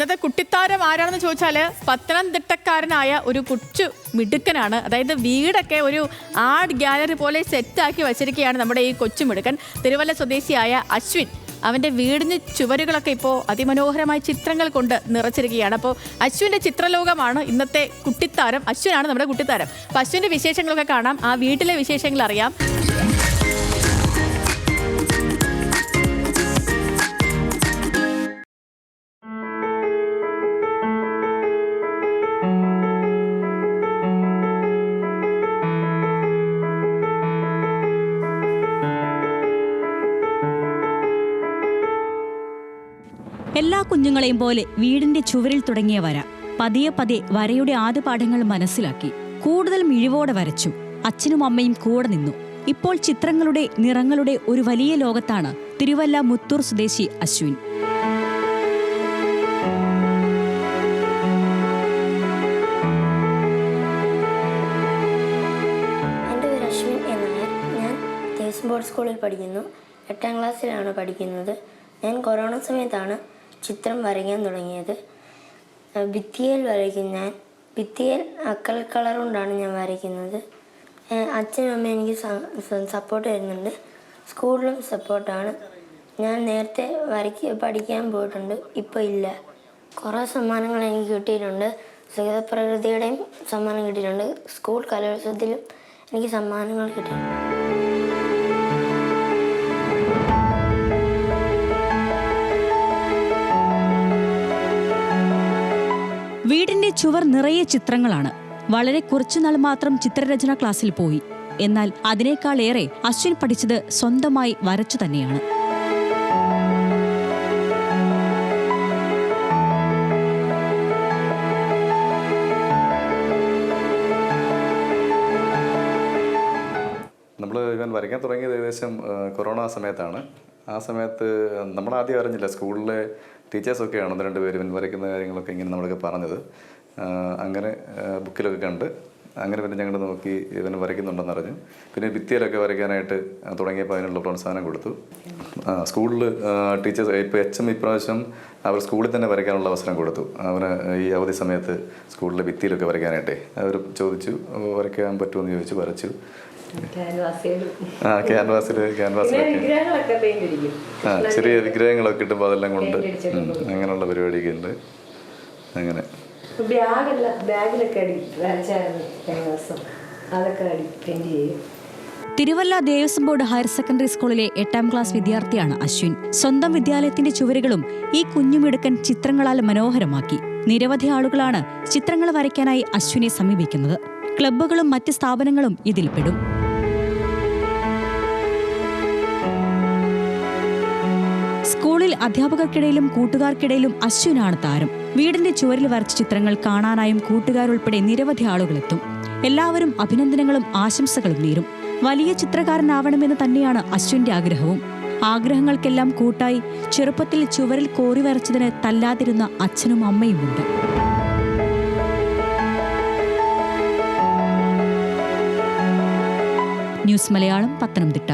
ഇന്നത്തെ കുട്ടിത്താരം ആരാണെന്ന് ചോദിച്ചാൽ പത്തനംതിട്ടക്കാരനായ ഒരു കൊച്ചു മിടുക്കനാണ്. അതായത് വീടൊക്കെ ഒരു ആർട്ട് ഗാലറി പോലെ സെറ്റാക്കി വച്ചിരിക്കുകയാണ് നമ്മുടെ ഈ കൊച്ചു മിടുക്കൻ. തിരുവല്ല സ്വദേശിയായ അശ്വിൻ. അവൻ്റെ വീടിന് ചുവരുകളൊക്കെ ഇപ്പോൾ അതിമനോഹരമായ ചിത്രങ്ങൾ കൊണ്ട് നിറച്ചിരിക്കുകയാണ്. അപ്പോൾ അശ്വിൻ്റെ ചിത്രലോകമാണ് ഇന്നത്തെ കുട്ടിത്താരം. അശ്വിനാണ് നമ്മുടെ കുട്ടിത്താരം. അപ്പോൾ അശ്വിൻ്റെ വിശേഷങ്ങളൊക്കെ കാണാം, ആ വീട്ടിലെ വിശേഷങ്ങൾ അറിയാം. എല്ലാ കുഞ്ഞുങ്ങളെയും പോലെ വീടിന്റെ ചുവരിൽ തുടങ്ങിയ വര പതിയെ പതിയെ വരയുടെ ആദ്യ പാഠങ്ങൾ മനസ്സിലാക്കി കൂടുതൽ മിഴിവോടെ വരച്ചു. അച്ഛനും അമ്മയും കൂടെ നിന്നു. ഇപ്പോൾ ചിത്രങ്ങളുടെ നിറങ്ങളുടെ ഒരു വലിയ ലോകത്താണ് തിരുവല്ല മുത്തൂർ സ്വദേശി അശ്വിൻ. എൻ്റെ പേര് അശ്വിൻ എന്നാണ്. ഞാൻ ദേവസ്വം ബോർഡ് സ്കൂളിൽ പഠിക്കുന്നു. 8ാം ക്ലാസ്സിലാണ് പഠിക്കുന്നത്. ഞാൻ കൊറോണ സമയത്താണ് ചിത്രം വരയ്ക്കാൻ തുടങ്ങിയത്. ഭിത്തിയിൽ വരയ്ക്കും. ഞാൻ ഭിത്തിയിൽ അക്രിലിക് കളർ കൊണ്ടാണ് ഞാൻ വരയ്ക്കുന്നത്. അച്ഛനും അമ്മയും എനിക്ക് സപ്പോർട്ട് തരുന്നുണ്ട്. സ്കൂളിലും സപ്പോർട്ടാണ്. ഞാൻ നേരത്തെ പഠിക്കാൻ പോയിട്ടുണ്ട്, ഇപ്പോൾ ഇല്ല. കുറേ സമ്മാനങ്ങൾ എനിക്ക് കിട്ടിയിട്ടുണ്ട്. സുഗതപ്രകൃതിയുടെയും സമ്മാനം കിട്ടിയിട്ടുണ്ട്. സ്കൂൾ കലോത്സവത്തിലും എനിക്ക് സമ്മാനങ്ങൾ കിട്ടിയിട്ടുണ്ട്. വീടിന്റെ ചുവർ നിറയെ ചിത്രങ്ങളാണ്. വളരെ കുറച്ചുനാൾ മാത്രം ചിത്രരചന ക്ലാസ്സിൽ പോയി. എന്നാൽ അതിനേക്കാളേറെ അശ്വിൻ പഠിച്ചത് സ്വന്തമായി വരച്ചു തന്നെയാണ്. നമ്മൾ ഇവൻ വരയ്ക്കാൻ തുടങ്ങിയത് ഏകദേശം കൊറോണ സമയത്താണ്. ആ സമയത്ത് നമ്മളാദ്യം അറിഞ്ഞില്ല. സ്കൂളിലെ ടീച്ചേഴ്സൊക്കെയാണ് 1-2 പേര് ഇവൻ വരയ്ക്കുന്ന കാര്യങ്ങളൊക്കെ ഇങ്ങനെ നമ്മളൊക്കെ പറഞ്ഞത്. അങ്ങനെ ബുക്കിലൊക്കെ കണ്ട് അങ്ങനെ പിന്നെ ഞങ്ങൾ നോക്കി ഇവൻ വരയ്ക്കുന്നുണ്ടെന്ന് അറിഞ്ഞു. പിന്നെ ഭിത്തിയിലൊക്കെ വരയ്ക്കാനായിട്ട് തുടങ്ങിയപ്പോൾ അതിനുള്ള പ്രോത്സാഹനം കൊടുത്തു. സ്കൂളിൽ ടീച്ചേഴ്സ് ഇപ്പോൾ HM ഇപ്രാവശ്യം അവർ സ്കൂളിൽ തന്നെ വരയ്ക്കാനുള്ള അവസരം കൊടുത്തു. അവന് ഈ അവധി സമയത്ത് സ്കൂളിലെ ഭിത്തിയിലൊക്കെ വരയ്ക്കാനായിട്ടേ അവർ ചോദിച്ചു, വരയ്ക്കാൻ പറ്റുമെന്ന് ചോദിച്ചു. വരച്ചു. ചെറിയ വിഗ്രഹങ്ങളൊക്കെ കിട്ടുമ്പോൾ അതെല്ലാം കൊണ്ട് അങ്ങനെയുള്ള പരിപാടിയൊക്കെ ഉണ്ട്. അങ്ങനെ Thiruvalla Devaswom board higher secondary സ്കൂളിലെ 8ാം ക്ലാസ് വിദ്യാർത്ഥിയാണ് അശ്വിൻ. സ്വന്തം വിദ്യാലയത്തിന്റെ ചുവരുകളും ഈ കുഞ്ഞുമിടുക്കൻ ചിത്രങ്ങളാൽ മനോഹരമാക്കി. നിരവധി ആളുകളാണ് ചിത്രങ്ങൾ വരയ്ക്കാനായി അശ്വിനെ സമീപിക്കുന്നത്. ക്ലബ്ബുകളും മറ്റ് സ്ഥാപനങ്ങളും ഇതിൽപ്പെടും. സ്കൂളിൽ അധ്യാപകർക്കിടയിലും കൂട്ടുകാർക്കിടയിലും അശ്വിനാണ് താരം. വീടിന്റെ ചുവരിൽ വരച്ച ചിത്രങ്ങൾ കാണാനായും കൂട്ടുകാരുൾപ്പെടെ നിരവധി ആളുകളെത്തും. എല്ലാവരും അഭിനന്ദനങ്ങളും ആശംസകളും നേരും. വലിയ ചിത്രകാരനാവണമെന്ന് തന്നെയാണ് അശ്വിന്റെ ആഗ്രഹവും. ആഗ്രഹങ്ങൾക്കെല്ലാം കൂട്ടായി ചെറുപ്പത്തിൽ ചുവരിൽ കോറി വരച്ചതിന് തല്ലാതിരുന്ന അച്ഛനും അമ്മയുമുണ്ട്. ന്യൂസ് മലയാളം, പത്തനംതിട്ട.